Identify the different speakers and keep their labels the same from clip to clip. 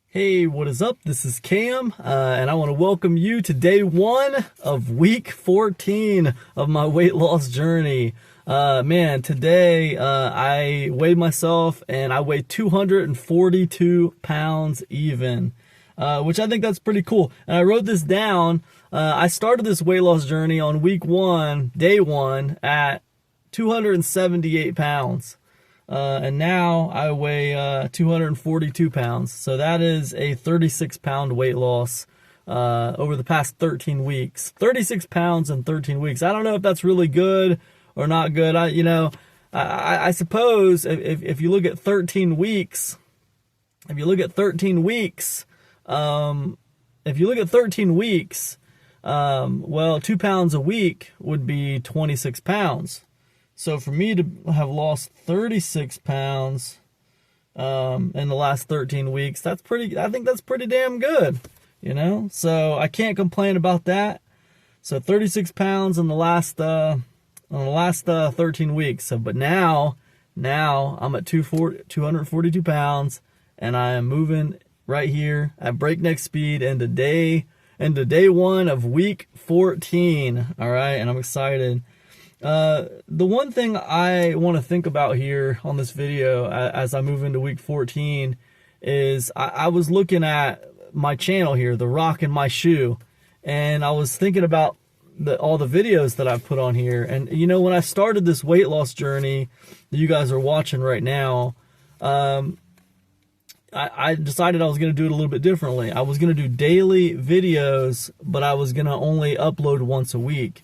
Speaker 1: Hey, what is up? This is Cam, and I want to welcome you to day one of week 14 of my weight loss journey. Man, today I weighed myself and I weighed 242 pounds even, which I think that's pretty cool. And I wrote this down. I started this weight loss journey on week one, day one, at 278 pounds. And now I weigh 242 pounds. So that is a 36-pound weight loss over the past 13 weeks. 36 pounds in 13 weeks. I don't know if that's really good or not good. I suppose if you look at 13 weeks, if you look at 13 weeks, well, 2 pounds a week would be 26 pounds. So for me to have lost 36 pounds in the last 13 weeks, I think that's pretty damn good, you know? So I can't complain about that. So 36 pounds in the last 13 weeks. So, but now I'm at 242 pounds, and I am moving right here at breakneck speed into day one of week 14. All right, and I'm excited. The one thing I want to think about here on this video as I move into week 14 is I was looking at my channel here, The Rock in My Shoe, and I was thinking about all the videos that I've put on here. And you know, when I started this weight loss journey that you guys are watching right now, I decided I was going to do it a little bit differently. I was going to do daily videos, but I was going to only upload once a week.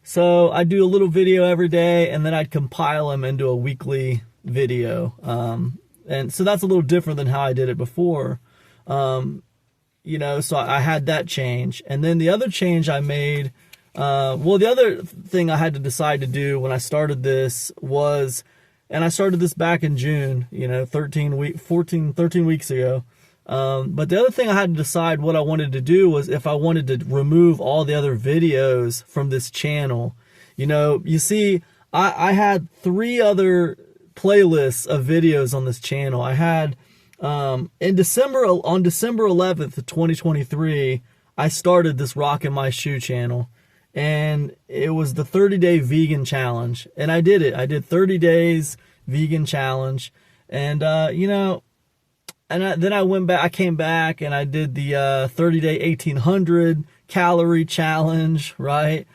Speaker 1: So I'd do a little video every day, and then I'd compile them into a weekly video. And so that's a little different than how I did it before. You know, so I had that change. And then the other change I made, the other thing I had to decide to do when I started this was, and I started this back in June, you know, 13 weeks ago. But the other thing I had to decide what I wanted to do was if I wanted to remove all the other videos from this channel. You know, you see, I had 3 other playlists of videos on this channel. I had, on December 11th, 2023, I started this Rock in My Shoe channel, and it was the 30-day vegan challenge. And I did it. I did 30 days vegan challenge. And, you know, and then I came back and I did the 30-day 1,800 calorie challenge, right?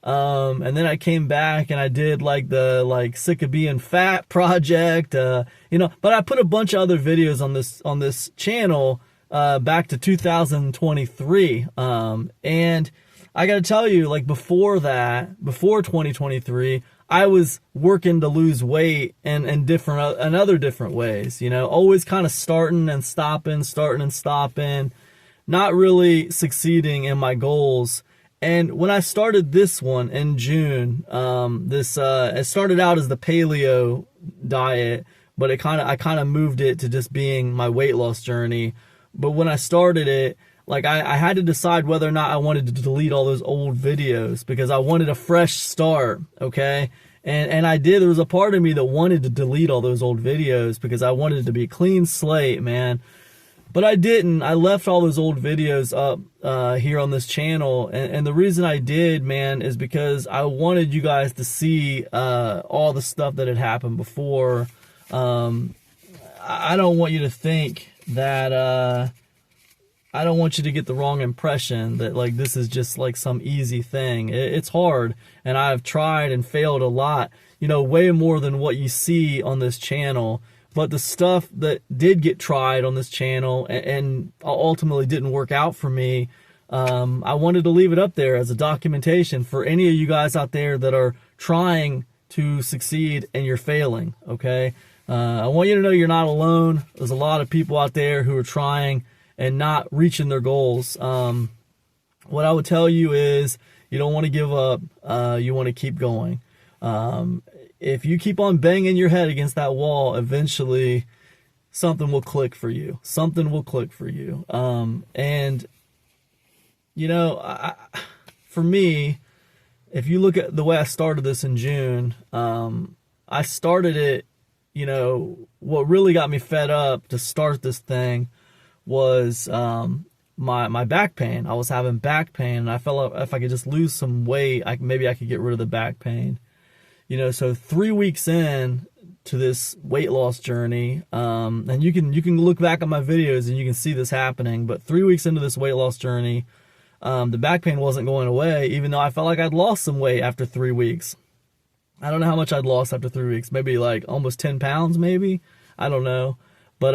Speaker 1: And then I came back and I did the sick of being fat project, you know, but I put a bunch of other videos on this channel back to 2023. And I got to tell you, like before 2023, I was working to lose weight in other different ways, you know, always kind of starting and stopping, not really succeeding in my goals. And when I started this one in June, it started out as the paleo diet, but I kind of moved it to just being my weight loss journey. But when I started it, like I had to decide whether or not I wanted to delete all those old videos because I wanted a fresh start, okay? And I did. There was a part of me that wanted to delete all those old videos because I wanted it to be a clean slate, man. But I didn't. I left all those old videos up here on this channel. And the reason I did, man, is because I wanted you guys to see all the stuff that had happened before. I don't want you to think that... I don't want you to get the wrong impression that like this is just like some easy thing. It's hard, and I've tried and failed a lot, you know, way more than what you see on this channel. But the stuff that did get tried on this channel and ultimately didn't work out for me, I wanted to leave it up there as a documentation for any of you guys out there that are trying to succeed and you're failing, okay? I want you to know you're not alone. There's a lot of people out there who are trying and not reaching their goals. What I would tell you is you don't want to give up. You want to keep going. If you keep on banging your head against that wall, eventually something will click for you. Something will click for you. And, you know, for me, if you look at the way I started this in June, I started it, you know, what really got me fed up to start this thing was my back pain. I was having back pain, and I felt like if I could just lose some weight, maybe I could get rid of the back pain. So 3 weeks in to this weight loss journey, and you can look back at my videos and you can see this happening. But 3 weeks into this weight loss journey, the back pain wasn't going away, even though I felt like I'd lost some weight after 3 weeks. I don't know how much I'd lost after 3 weeks, maybe like almost 10 pounds, maybe. I don't know. But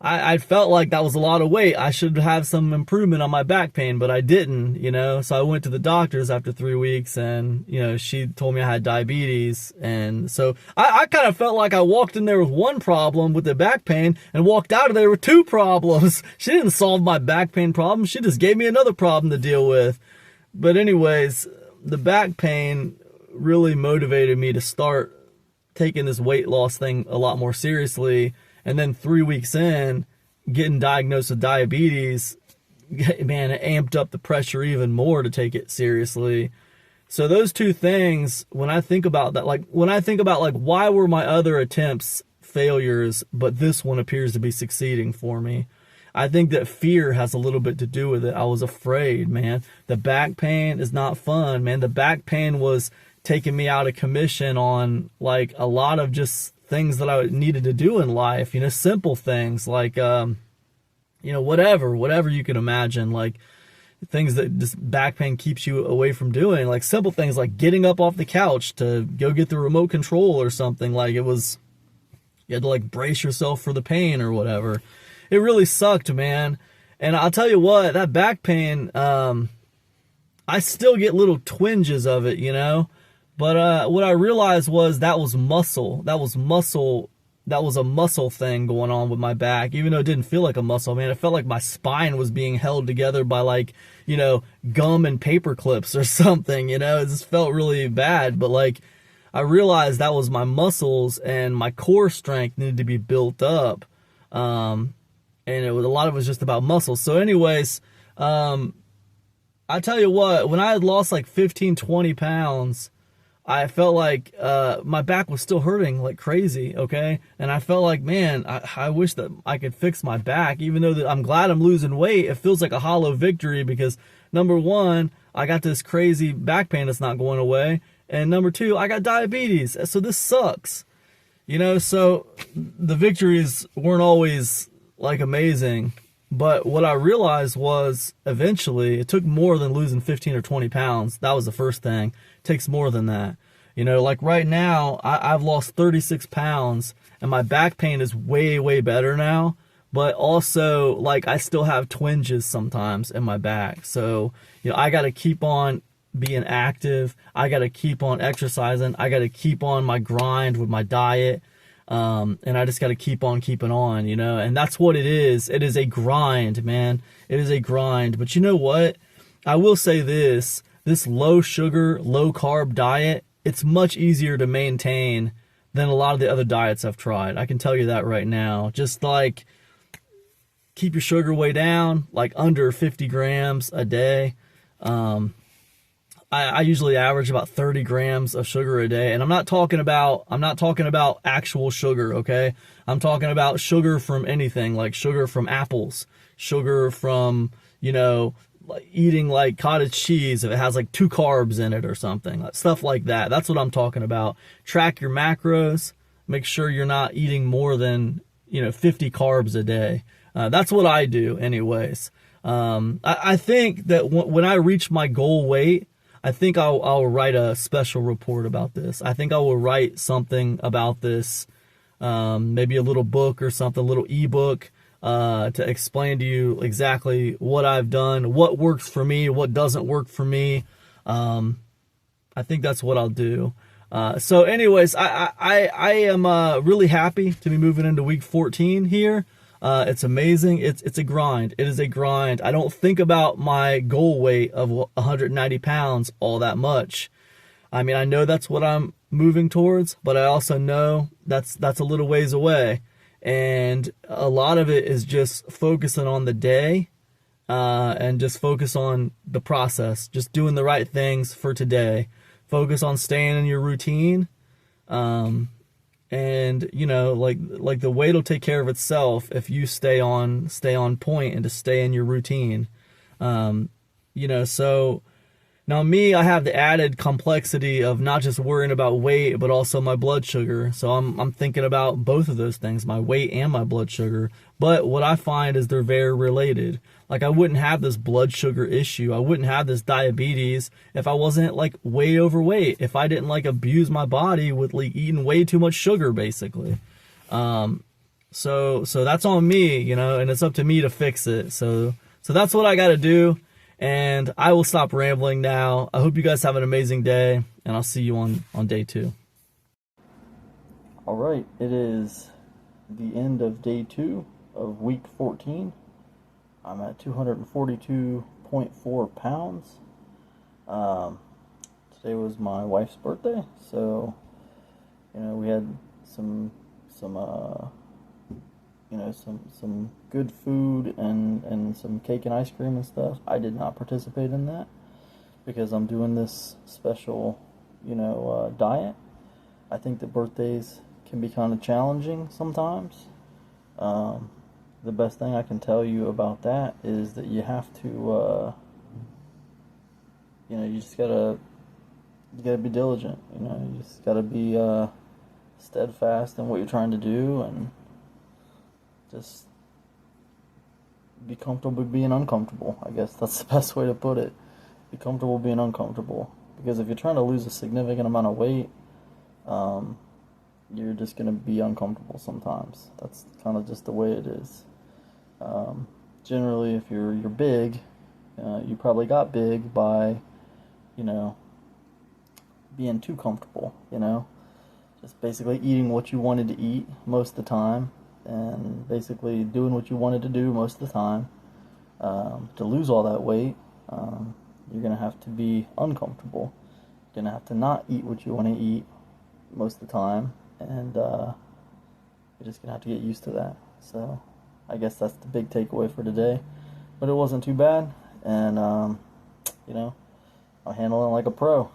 Speaker 1: I felt like that was a lot of weight. I should have some improvement on my back pain, but I didn't, So I went to the doctors after 3 weeks, and, she told me I had diabetes. And so I kind of felt like I walked in there with one problem with the back pain and walked out of there with two problems. She didn't solve my back pain problem. She just gave me another problem to deal with. But anyways, the back pain really motivated me to start taking this weight loss thing a lot more seriously. And then 3 weeks in, getting diagnosed with diabetes, man, it amped up the pressure even more to take it seriously. So those two things, when I think about that, why were my other attempts failures, but this one appears to be succeeding for me? I think that fear has a little bit to do with it. I was afraid, man. The back pain is not fun, man. The back pain was taking me out of commission on like a lot of just things that I needed to do in life, simple things like, whatever you can imagine, like things that just back pain keeps you away from doing, like simple things like getting up off the couch to go get the remote control or something. Like you had to like brace yourself for the pain or whatever. It really sucked, man. And I'll tell you what, that back pain, I still get little twinges of it, But what I realized was that was muscle. That was a muscle thing going on with my back, even though it didn't feel like a muscle, man. It felt like my spine was being held together by like, gum and paper clips or something, It just felt really bad. But like, I realized that was my muscles, and my core strength needed to be built up. And a lot of it was just about muscles. So anyways, I tell you what, when I had lost like 15, 20 pounds, I felt like my back was still hurting like crazy, okay? And I felt like, man, I wish that I could fix my back. Even though I'm glad I'm losing weight, it feels like a hollow victory because, number one, I got this crazy back pain that's not going away. And number two, I got diabetes. So this sucks. So the victories weren't always like amazing. But what I realized was eventually it took more than losing 15 or 20 pounds. That was the first thing. It takes more than that. Like right now, I've lost 36 pounds and my back pain is way, way better now. But also, like, I still have twinges sometimes in my back. So, I got to keep on being active. I got to keep on exercising. I got to keep on my grind with my diet. And I just got to keep on keeping on, and that's what it is. It is a grind, man. It is a grind. But you know what? I will say this low sugar, low carb diet, it's much easier to maintain than a lot of the other diets I've tried. I can tell you that right now. Just like keep your sugar way down, like under 50 grams a day. I usually average about 30 grams of sugar a day. And I'm not talking about actual sugar, okay? I'm talking about sugar from anything, like sugar from apples, sugar from, like eating like cottage cheese if it has like 2 carbs in it or something, like stuff like that. That's what I'm talking about. Track your macros. Make sure you're not eating more than, 50 carbs a day. That's what I do anyways. I think that when I reach my goal weight, I think I'll write a special report about this. I think I will write something about this, maybe a little book or something, a little ebook, to explain to you exactly what I've done, what works for me, what doesn't work for me. I think that's what I'll do. So anyways, I am really happy to be moving into week 14 here. It's amazing. It's a grind. It is a grind. I don't think about my goal weight of 190 pounds all that much. I mean, I know that's what I'm moving towards, but I also know that's a little ways away. And a lot of it is just focusing on the day, and just focus on the process, just doing the right things for today. Focus on staying in your routine. And you know, like the weight will take care of itself if you stay on point and to stay in your routine. You know, so now me, I have the added complexity of not just worrying about weight, but also my blood sugar. So I'm thinking about both of those things, my weight and my blood sugar. But what I find is they're very related. Like I wouldn't have this blood sugar issue. I wouldn't have this diabetes if I wasn't like way overweight. If I didn't like abuse my body with like eating way too much sugar, basically. So that's on me, you know, and it's up to me to fix it. So that's what I got to do. And I will stop rambling now. I hope you guys have an amazing day, and I'll see you on day 2. All right, it is the end of day 2 of week 14. I'm at 242.4 pounds. Today was my wife's birthday, so you know we had some good food and some cake and ice cream and stuff. I did not participate in that because I'm doing this special, diet. I think that birthdays can be kind of challenging sometimes. The best thing I can tell you about that is that you have to, you gotta be diligent. You just gotta be steadfast in what you're trying to do, and just be comfortable being uncomfortable. I guess that's the best way to put it. Be comfortable being uncomfortable. Because if you're trying to lose a significant amount of weight, you're just going to be uncomfortable sometimes. That's kind of just the way it is. Generally, if you're big, you probably got big by, being too comfortable, Just basically eating what you wanted to eat most of the time, and basically doing what you wanted to do most of the time. To lose all that weight, you're going to have to be uncomfortable. You're going to have to not eat what you want to eat most of the time, and you're just going to have to get used to that. So I guess that's the big takeaway for today. But it wasn't too bad, and I'm handling it like a pro.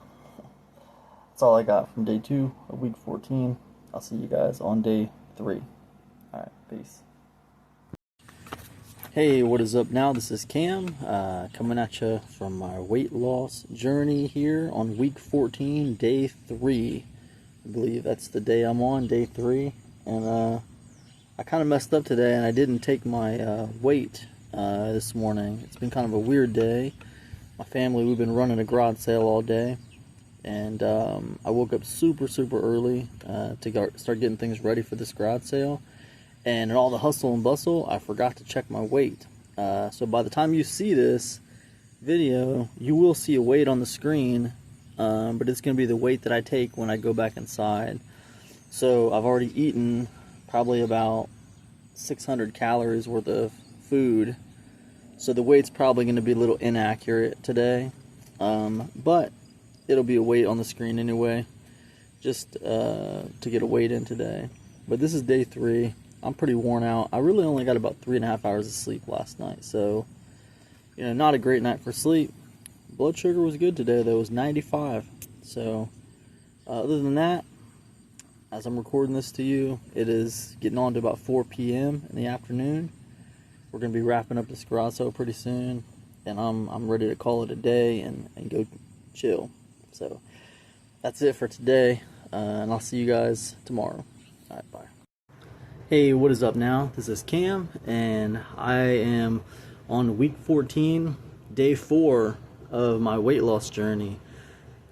Speaker 1: That's all I got from day 2 of week 14. I'll see you guys on day 3. Alright, peace. Hey, what is up now? This is Cam, coming at you from my weight loss journey here on week 14, day 3. I believe that's the day I'm on, day 3. And I kind of messed up today, and I didn't take my weight this morning. It's been kind of a weird day. My family, we've been running a garage sale all day. And I woke up super early to start getting things ready for this garage sale. And in all the hustle and bustle, I forgot to check my weight. So by the time you see this video, you will see a weight on the screen, but it's going to be the weight that I take when I go back inside. So I've already eaten probably about 600 calories worth of food. So the weight's probably going to be a little inaccurate today. But it'll be a weight on the screen anyway, just to get a weight in today. But this is day 3. I'm pretty worn out. I really only got about 3.5 hours of sleep last night, so not a great night for sleep. Blood sugar was good today though. It was 95. So other than that, as I'm recording this to you, it is getting on to about 4 p.m. in the afternoon. We're gonna be wrapping up this garage sale pretty soon, and I'm ready to call it a day and go chill. So that's it for today, and I'll see you guys tomorrow. All right, bye. Hey, what is up now? This is Cam, and I am on week 14, day 4 of my weight loss journey.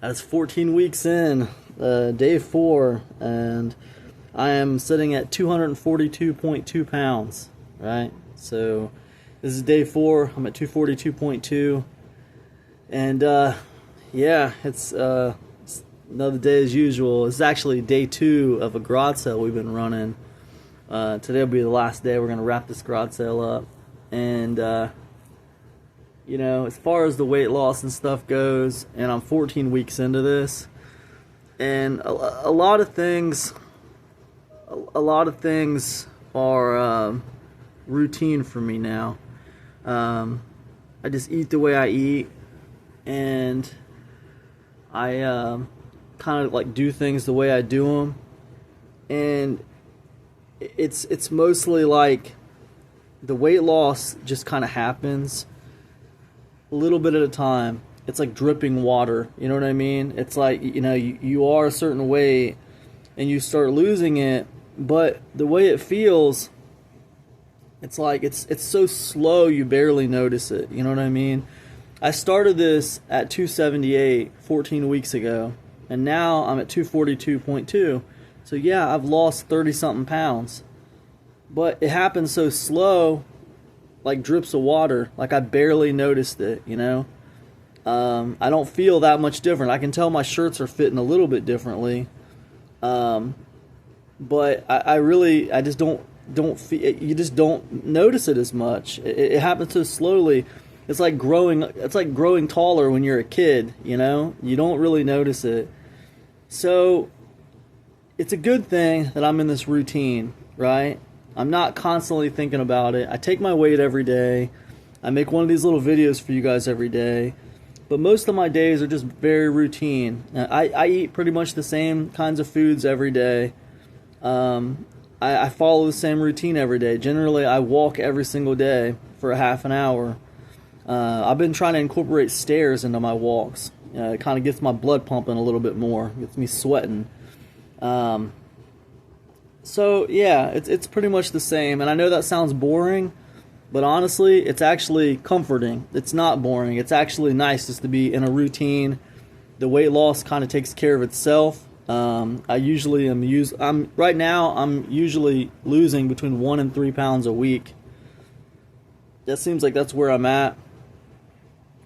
Speaker 1: That's 14 weeks in, day 4, and I am sitting at 242.2 pounds, right? So this is day 4, I'm at 242.2, and yeah, it's another day as usual. It's actually day 2 of a garage sale we've been running. Today will be the last day. We're going to wrap this garage sale up. And, as far as the weight loss and stuff goes, and I'm 14 weeks into this, and a lot of things are routine for me now. I just eat the way I eat, and I kind of like do things the way I do them. and it's mostly like the weight loss just kind of happens a little bit at a time. It's like dripping water, you know what I mean? It's like, you know, you are a certain weight and you start losing it, but the way it feels, it's like it's so slow you barely notice it, you know what I mean? I started this at 278 14 weeks ago, and now I'm at 242.2. So yeah, I've lost 30 something pounds, but it happens so slow, like drips of water. Like I barely noticed it, you know. I don't feel that much different. I can tell my shirts are fitting a little bit differently, but I just don't feel. You just don't notice it as much. It happens so slowly. It's like growing taller when you're a kid, you know. You don't really notice it. So it's a good thing that I'm in this routine, right? I'm not constantly thinking about it. I take my weight every day. I make one of these little videos for you guys every day. But most of my days are just very routine. I eat pretty much the same kinds of foods every day. I follow the same routine every day. Generally, I walk every single day for a half an hour. I've been trying to incorporate stairs into my walks. It kind of gets my blood pumping a little bit more. Gets me sweating. So yeah, it's pretty much the same. And I know that sounds boring, but honestly, it's actually comforting. It's not boring. It's actually nice just to be in a routine. The weight loss kind of takes care of itself. I usually right now I'm usually losing between 1 and 3 pounds a week. That seems like that's where I'm at.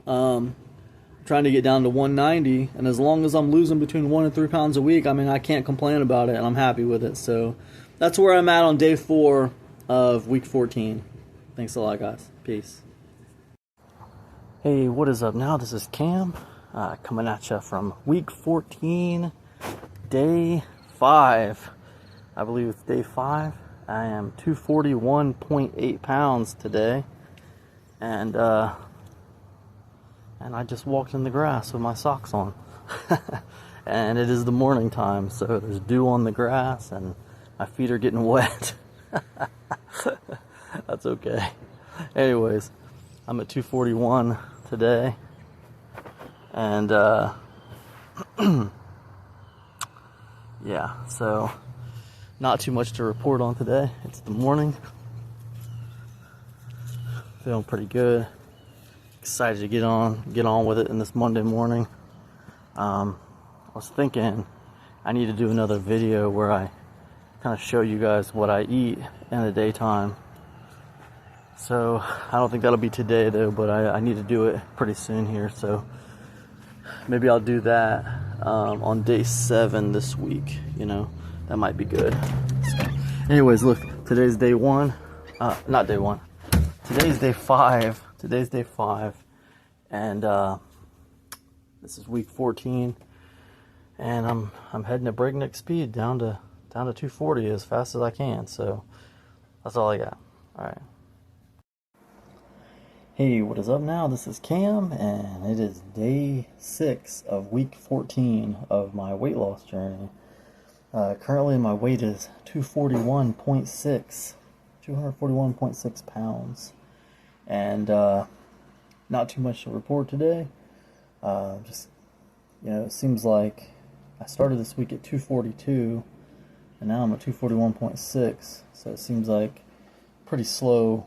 Speaker 1: Trying to get down to 190, and as long as I'm losing between 1 and 3 pounds a week, I mean, I can't complain about it, and I'm happy with it. So that's where I'm at on day 4 of week 14. Thanks a lot, guys. Peace. Hey, what is up now? This is Cam, coming at you from week 14, day 5. I believe it's day 5. I am 241.8 pounds today, and I just walked in the grass with my socks on. And it is the morning time, so there's dew on the grass and my feet are getting wet. That's okay. Anyways, I'm at 241 today, and yeah, so not too much to report on today. It's the morning. Feeling pretty good. Excited to get on with it in this Monday morning. I was thinking I need to do another video where I kind of show you guys what I eat in the daytime. So I don't think that'll be today though, but I need to do it pretty soon here. So maybe I'll do that on day 7 this week. You know, that might be good. So, anyways, look, today's day 1. Not day 1. Today's day 5. Today's day 5, and this is week 14, and I'm heading at breakneck speed down to 240 as fast as I can. So that's all I got. All right. Hey, what is up now? This is Cam, and it is day 6 of week 14 of my weight loss journey. Currently, my weight is 241.6 pounds. And not too much to report today. Just, you know, it seems like I started this week at 242, and now I'm at 241.6. So it seems like pretty slow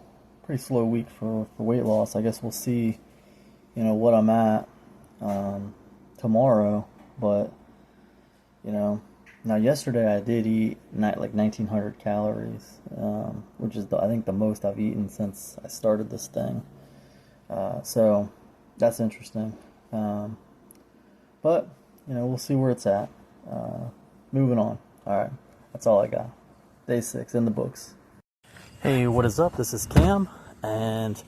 Speaker 1: week for weight loss. I guess we'll see, you know, what I'm at tomorrow. But you know, now yesterday I did eat like 1,900 calories, which is I think the most I've eaten since I started this thing. So that's interesting. But you know, we'll see where it's at. Moving on. All right, that's all I got. Day 6 in the books. Hey, what is up? This is Cam, and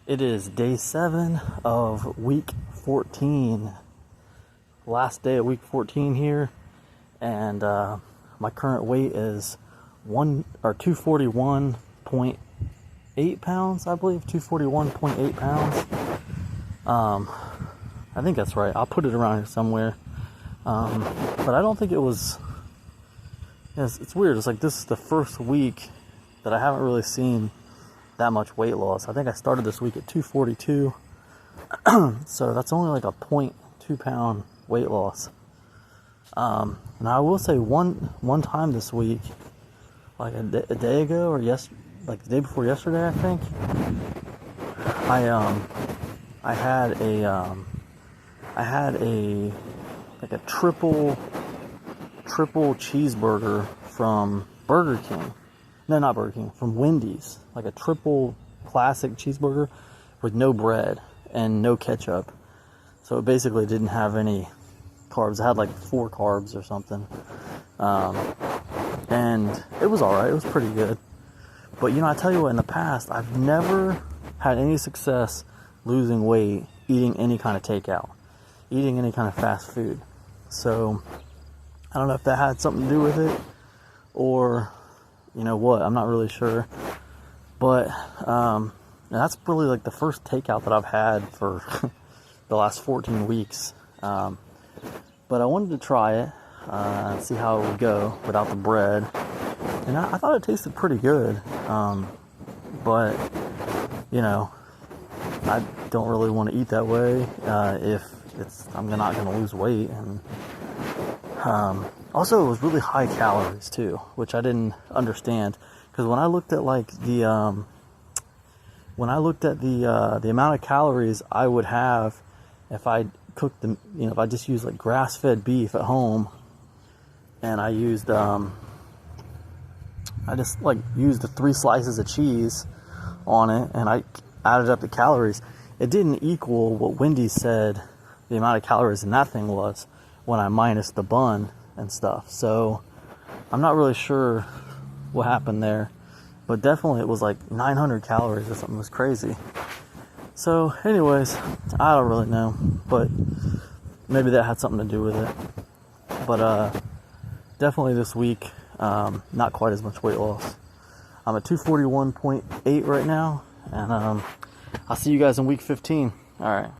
Speaker 1: it is day 7 of week 14. Last day of week 14 here. And my current weight is 241.8 pounds, I believe. 241.8 pounds. I think that's right. I'll put it around here somewhere. But I don't think it was Yes, it's weird. It's like this is the first week that I haven't really seen that much weight loss. I think I started this week at 242. So that's only like a 0.2 pound weight loss. And I will say one time this week, like a day ago or like the day before yesterday, I think, I had a like a triple cheeseburger from Burger King. No, not Burger King, from Wendy's. Like a triple classic cheeseburger with no bread and no ketchup. So it basically didn't have any carbs. It had like 4 carbs or something. And it was alright. It was pretty good. But you know, I tell you what, in the past, I've never had any success losing weight eating any kind of takeout, eating any kind of fast food. So I don't know if that had something to do with it or you know what, I'm not really sure. But that's really like the first takeout that I've had for the last 14 weeks. But I wanted to try it, see how it would go without the bread. And I thought it tasted pretty good. But, you know, I don't really want to eat that way if I'm not going to lose weight. And also, it was really high calories too, which I didn't understand. Because when I looked at like the amount of calories I would have if I cooked them, you know, if I just used like grass-fed beef at home, and I used I just like used the 3 slices of cheese on it, and I added up the calories, it didn't equal what Wendy's said the amount of calories in that thing was when I minused the bun and stuff. So I'm not really sure what happened there, but definitely it was like 900 calories or something. It was crazy. So anyways, I don't really know, but maybe that had something to do with it. But definitely this week, not quite as much weight loss. I'm at 241.8 right now, and I'll see you guys in week 15. All right.